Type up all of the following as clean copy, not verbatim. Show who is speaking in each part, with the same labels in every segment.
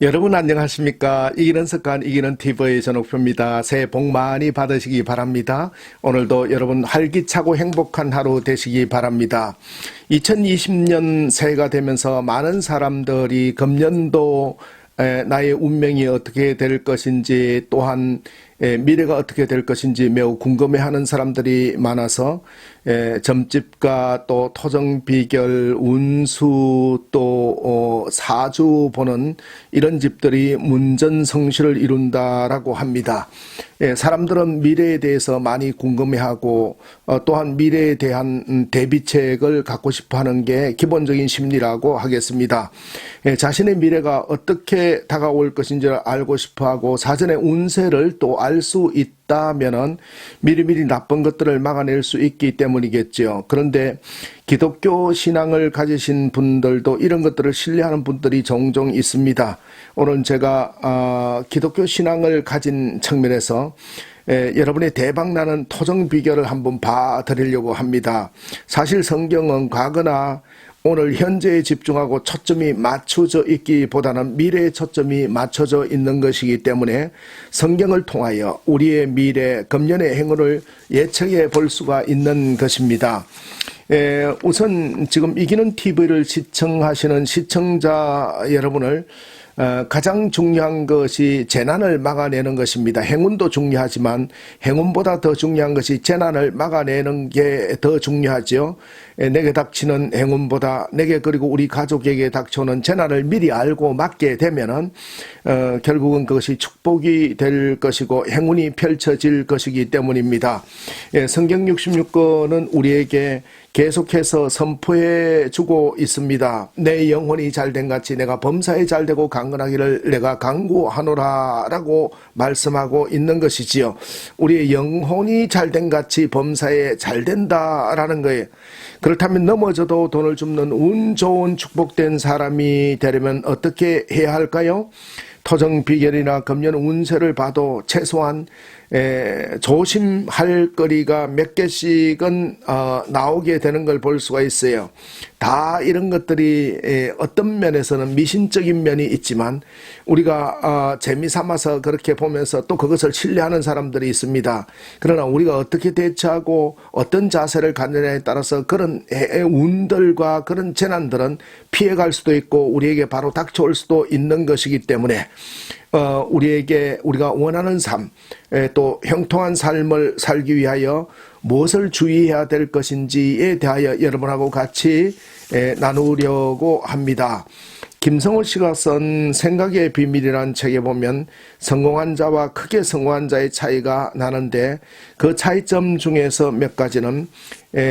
Speaker 1: 여러분 안녕하십니까? 이기는 습관, 이기는 TV의 전옥표입니다. 새해 복 많이 받으시기 바랍니다. 오늘도 여러분 활기차고 행복한 하루 되시기 바랍니다. 2020년 새해가 되면서 많은 사람들이 금년도 나의 운명이 어떻게 될 것인지, 또한 미래가 어떻게 될 것인지 매우 궁금해하는 사람들이 많아서 점집과 또 토정 비결, 운수, 또 사주 보는 이런 집들이 문전성시를 이룬다라고 합니다. 사람들은 미래에 대해서 많이 궁금해하고 또한 미래에 대한 대비책을 갖고 싶어하는 게 기본적인 심리라고 하겠습니다. 자신의 미래가 어떻게 다가올 것인지를 알고 싶어하고 사전의 운세를 또 알 수 있다면은 미리미리 나쁜 것들을 막아낼 수 있기 때문이겠죠. 그런데 기독교 신앙을 가지신 분들도 이런 것들을 신뢰하는 분들이 종종 있습니다. 오늘 제가 기독교 신앙을 가진 측면에서 여러분의 대박나는 토정 비결을 한번 봐드리려고 합니다. 사실 성경은 과거나 오늘 현재에 집중하고 초점이 맞춰져 있기보다는 미래에 초점이 맞춰져 있는 것이기 때문에 성경을 통하여 우리의 미래, 금년의 행운을 예측해 볼 수가 있는 것입니다. 우선 지금 이기는 TV를 시청하시는 시청자 여러분을 가장 중요한 것이 재난을 막아내는 것입니다. 행운도 중요하지만 행운보다 더 중요한 것이 재난을 막아내는 게 더 중요하죠. 내게 닥치는 행운보다 내게 그리고 우리 가족에게 닥쳐오는 재난을 미리 알고 막게 되면은 결국은 그것이 축복이 될 것이고 행운이 펼쳐질 것이기 때문입니다. 성경 66권은 우리에게 계속해서 선포해 주고 있습니다. 내 영혼이 잘된 같이 내가 범사에 잘되고 강건하기를 내가 강구하노라 라고 말씀하고 있는 것이지요. 우리의 영혼이 잘된 같이 범사에 잘된다라는 거예요. 그렇다면 넘어져도 돈을 줍는 운 좋은 축복된 사람이 되려면 어떻게 해야 할까요? 토정 비결이나 금년 운세를 봐도 최소한 조심할 거리가 몇 개씩은 나오게 되는 걸 볼 수가 있어요. 다 이런 것들이 어떤 면에서는 미신적인 면이 있지만 우리가 재미삼아서 그렇게 보면서 또 그것을 신뢰하는 사람들이 있습니다. 그러나 우리가 어떻게 대처하고 어떤 자세를 갖느냐에 따라서 그런 운들과 그런 재난들은 피해갈 수도 있고 우리에게 바로 닥쳐올 수도 있는 것이기 때문에 우리가 원하는 삶, 또 형통한 삶을 살기 위하여 무엇을 주의해야 될 것인지에 대하여 여러분하고 같이 나누려고 합니다. 김성호 씨가 쓴 생각의 비밀이라는 책에 보면 성공한 자와 크게 성공한 자의 차이가 나는데 그 차이점 중에서 몇 가지는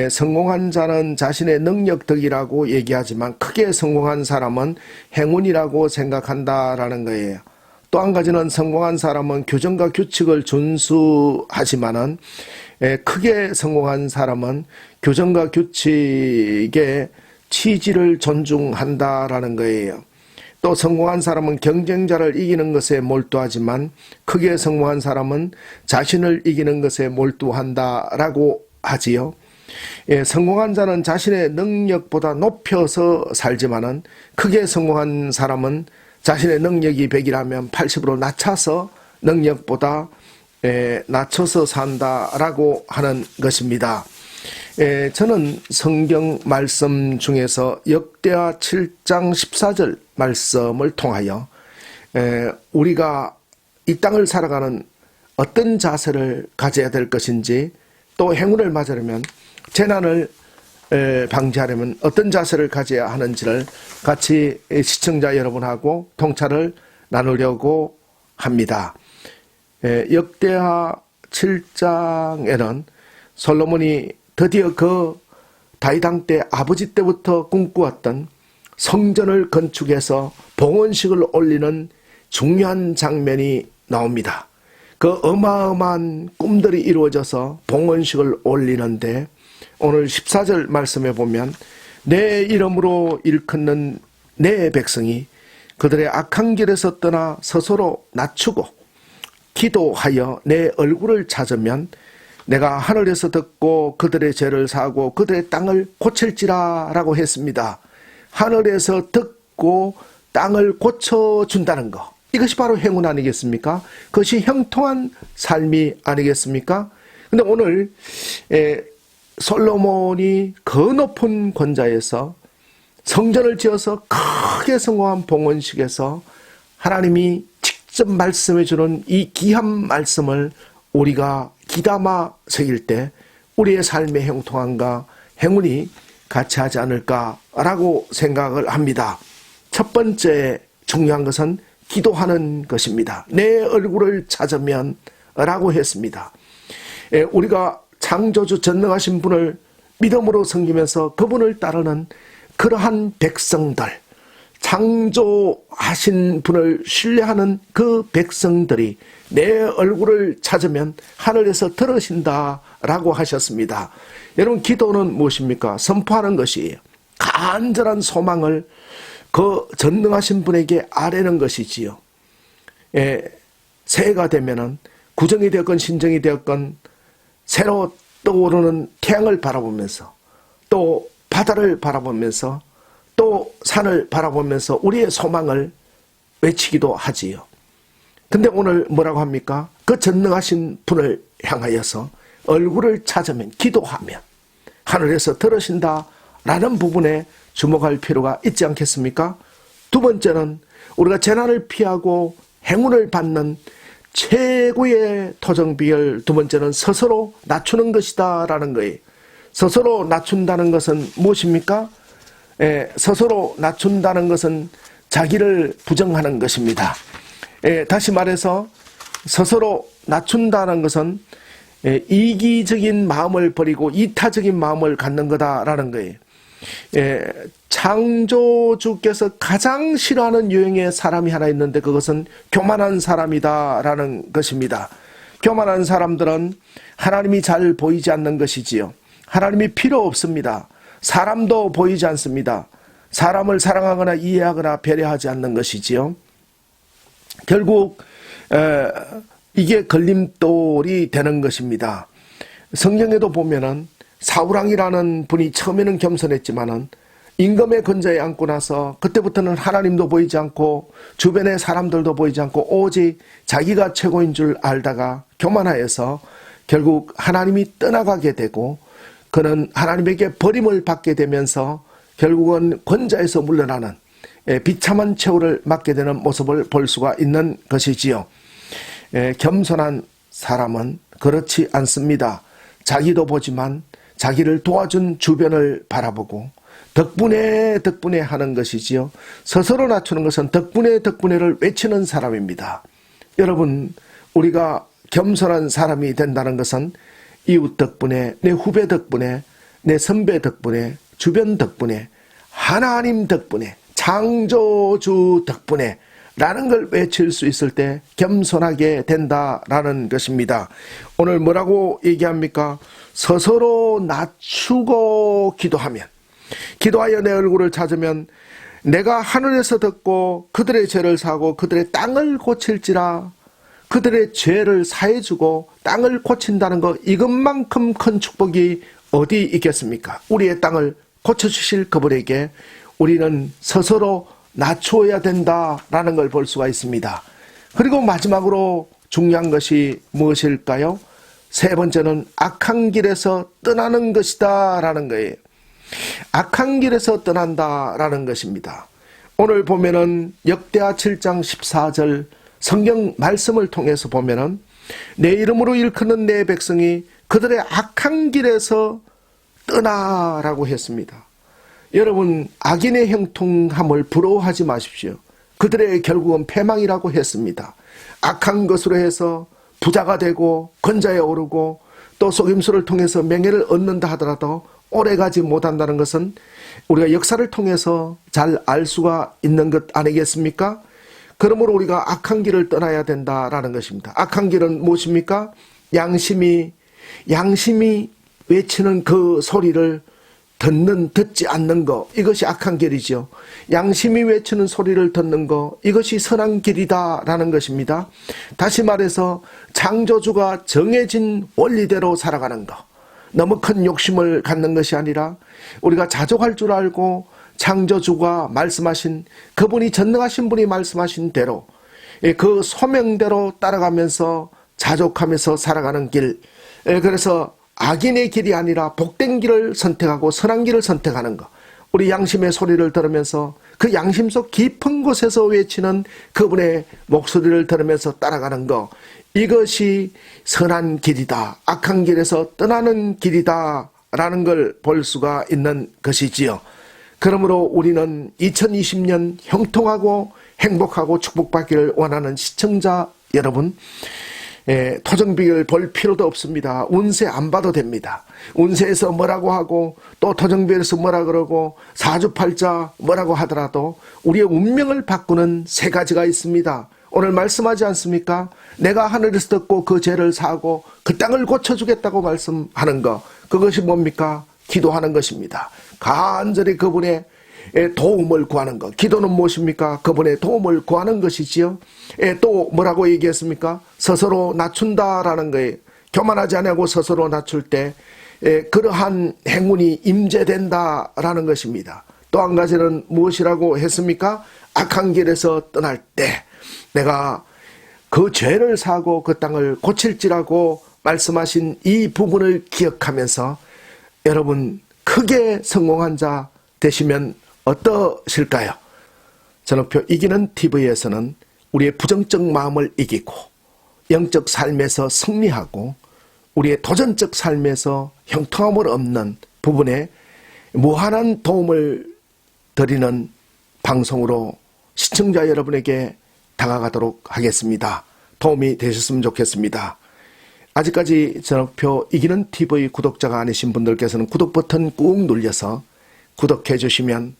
Speaker 1: 성공한 자는 자신의 능력 덕이라고 얘기하지만 크게 성공한 사람은 행운이라고 생각한다라는 거예요. 또 한 가지는 성공한 사람은 규정과 규칙을 준수하지만은 크게 성공한 사람은 규정과 규칙의 취지를 존중한다라는 거예요. 또 성공한 사람은 경쟁자를 이기는 것에 몰두하지만 크게 성공한 사람은 자신을 이기는 것에 몰두한다라고 하지요. 성공한 자는 자신의 능력보다 높여서 살지만은 크게 성공한 사람은 자신의 능력이 100이라면 80으로 낮춰서 능력보다 낮춰서 산다라고 하는 것입니다. 저는 성경 말씀 중에서 역대하 7장 14절 말씀을 통하여 우리가 이 땅을 살아가는 어떤 자세를 가져야 될 것인지 또 행운을 맞으려면 재난을 방지하려면 어떤 자세를 가져야 하는지를 같이 시청자 여러분하고 통찰을 나누려고 합니다. 역대하 7장에는 솔로몬이 드디어 그 다윗 때 아버지 때부터 꿈꾸었던 성전을 건축해서 봉헌식을 올리는 중요한 장면이 나옵니다. 그 어마어마한 꿈들이 이루어져서 봉헌식을 올리는데 오늘 14절 말씀에 보면 내 이름으로 일컫는 내 백성이 그들의 악한 길에서 떠나 스스로 낮추고 기도하여 내 얼굴을 찾으면 내가 하늘에서 듣고 그들의 죄를 사하고 그들의 땅을 고칠지라 라고 했습니다. 하늘에서 듣고 땅을 고쳐준다는 것. 이것이 바로 행운 아니겠습니까? 그것이 형통한 삶이 아니겠습니까? 근데 오늘 솔로몬이 그 높은 권자에서 성전을 지어서 크게 성공한 봉헌식에서 하나님이 직접 말씀해 주는 이 귀한 말씀을 우리가 귀담아 새길 때 우리의 삶의 형통함과 행운이 같이 하지 않을까라고 생각을 합니다. 첫 번째 중요한 것은 기도하는 것입니다. 내 얼굴을 찾으면 라고 했습니다. 우리가 창조주 전능하신 분을 믿음으로 섬기면서 그분을 따르는 그러한 백성들, 창조하신 분을 신뢰하는 그 백성들이 내 얼굴을 찾으면 하늘에서 들으신다라고 하셨습니다. 여러분, 기도는 무엇입니까? 선포하는 것이에요. 간절한 소망을 그 전능하신 분에게 아뢰는 것이지요. 새해가 되면은 구정이 되었건 신정이 되었건 새로 떠오르는 태양을 바라보면서 또 바다를 바라보면서 또 산을 바라보면서 우리의 소망을 외치기도 하지요. 근데 오늘 뭐라고 합니까? 그 전능하신 분을 향하여서 얼굴을 찾으면, 기도하면 하늘에서 들으신다라는 부분에 주목할 필요가 있지 않겠습니까? 두 번째는 우리가 재난을 피하고 행운을 받는 최고의 토정 비결, 두 번째는 스스로 낮추는 것이다 라는 거예요. 스스로 낮춘다는 것은 무엇입니까? 스스로 낮춘다는 것은 자기를 부정하는 것입니다. 다시 말해서 스스로 낮춘다는 것은 이기적인 마음을 버리고 이타적인 마음을 갖는 거다라는 거예요. 창조주께서 가장 싫어하는 유형의 사람이 하나 있는데 그것은 교만한 사람이다라는 것입니다. 교만한 사람들은 하나님이 잘 보이지 않는 것이지요. 하나님이 필요 없습니다. 사람도 보이지 않습니다. 사람을 사랑하거나 이해하거나 배려하지 않는 것이지요. 결국 이게 걸림돌이 되는 것입니다. 성경에도 보면은 사울왕이라는 분이 처음에는 겸손했지만은 임금의 권좌에 앉고 나서 그때부터는 하나님도 보이지 않고 주변의 사람들도 보이지 않고 오직 자기가 최고인 줄 알다가 교만하여서 결국 하나님이 떠나가게 되고 그는 하나님에게 버림을 받게 되면서 결국은 권좌에서 물러나는 비참한 최후를 맞게 되는 모습을 볼 수가 있는 것이지요. 겸손한 사람은 그렇지 않습니다. 자기도 보지만 자기를 도와준 주변을 바라보고 덕분에 하는 것이지요. 스스로 낮추는 것은 덕분에를 외치는 사람입니다. 여러분, 우리가 겸손한 사람이 된다는 것은 이웃 덕분에, 내 후배 덕분에, 내 선배 덕분에, 주변 덕분에, 하나님 덕분에, 창조주 덕분에 라는 걸 외칠 수 있을 때 겸손하게 된다라는 것입니다. 오늘 뭐라고 얘기합니까? 스스로 낮추고 기도하면, 기도하여 내 얼굴을 찾으면 내가 하늘에서 듣고 그들의 죄를 사고 그들의 땅을 고칠지라. 그들의 죄를 사해주고 땅을 고친다는 것, 이것만큼 큰 축복이 어디 있겠습니까? 우리의 땅을 고쳐주실 그분에게 우리는 스스로 낮추어야 된다라는 걸 볼 수가 있습니다. 그리고 마지막으로 중요한 것이 무엇일까요? 세 번째는 악한 길에서 떠나는 것이다 라는 거예요. 악한 길에서 떠난다라는 것입니다. 오늘 보면은 역대하 7장 14절 성경 말씀을 통해서 보면은 내 이름으로 일컫는 내 백성이 그들의 악한 길에서 떠나라고 했습니다. 여러분, 악인의 형통함을 부러워하지 마십시오. 그들의 결국은 패망이라고 했습니다. 악한 것으로 해서 부자가 되고 권좌에 오르고 또 속임수를 통해서 명예를 얻는다 하더라도 오래가지 못한다는 것은 우리가 역사를 통해서 잘 알 수가 있는 것 아니겠습니까? 그러므로 우리가 악한 길을 떠나야 된다라는 것입니다. 악한 길은 무엇입니까? 양심이 외치는 그 소리를 듣지 않는 것, 이것이 악한 길이죠. 양심이 외치는 소리를 듣는 것, 이것이 선한 길이다라는 것입니다. 다시 말해서 창조주가 정해진 원리대로 살아가는 것, 너무 큰 욕심을 갖는 것이 아니라 우리가 자족할 줄 알고 창조주가 말씀하신, 그분이 전능하신 분이 말씀하신 대로, 그 소명대로 따라가면서 자족하면서 살아가는 길, 그래서 악인의 길이 아니라 복된 길을 선택하고 선한 길을 선택하는 것, 우리 양심의 소리를 들으면서 그 양심 속 깊은 곳에서 외치는 그분의 목소리를 들으면서 따라가는 것, 이것이 선한 길이다, 악한 길에서 떠나는 길이다 라는 걸 볼 수가 있는 것이지요. 그러므로 우리는 2020년 형통하고 행복하고 축복받기를 원하는 시청자 여러분, 토정비를 볼 필요도 없습니다. 운세 안 봐도 됩니다. 운세에서 뭐라고 하고 또 토정비에서 뭐라 그러고 사주팔자 뭐라고 하더라도 우리의 운명을 바꾸는 세 가지가 있습니다. 오늘 말씀하지 않습니까? 내가 하늘에서 듣고 그 죄를 사하고 그 땅을 고쳐주겠다고 말씀하는 것, 그것이 뭡니까? 기도하는 것입니다. 간절히 그분의 도움을 구하는 것. 기도는 무엇입니까? 그분의 도움을 구하는 것이지요. 또 뭐라고 얘기했습니까? 스스로 낮춘다라는 거예요. 교만하지 아니하고 스스로 낮출 때 그러한 행운이 임재된다라는 것입니다. 또 한 가지는 무엇이라고 했습니까? 악한 길에서 떠날 때 내가 그 죄를 사고 그 땅을 고칠지라고 말씀하신 이 부분을 기억하면서 여러분 크게 성공한 자 되시면 어떠실까요? 전옥표 이기는 TV에서는 우리의 부정적 마음을 이기고 영적 삶에서 승리하고 우리의 도전적 삶에서 형통함을 얻는 부분에 무한한 도움을 드리는 방송으로 시청자 여러분에게 다가가도록 하겠습니다. 도움이 되셨으면 좋겠습니다. 아직까지 전옥표 이기는 TV 구독자가 아니신 분들께서는 구독 버튼 꾹 눌려서 구독해 주시면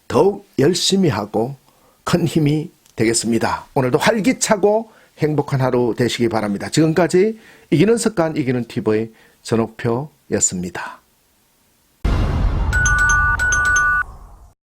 Speaker 1: 더욱 열심히 하고 큰 힘이 되겠습니다. 오늘도 활기차고 행복한 하루 되시기 바랍니다. 지금까지 이기는 습관 이기는 TV 전옥표였습니다.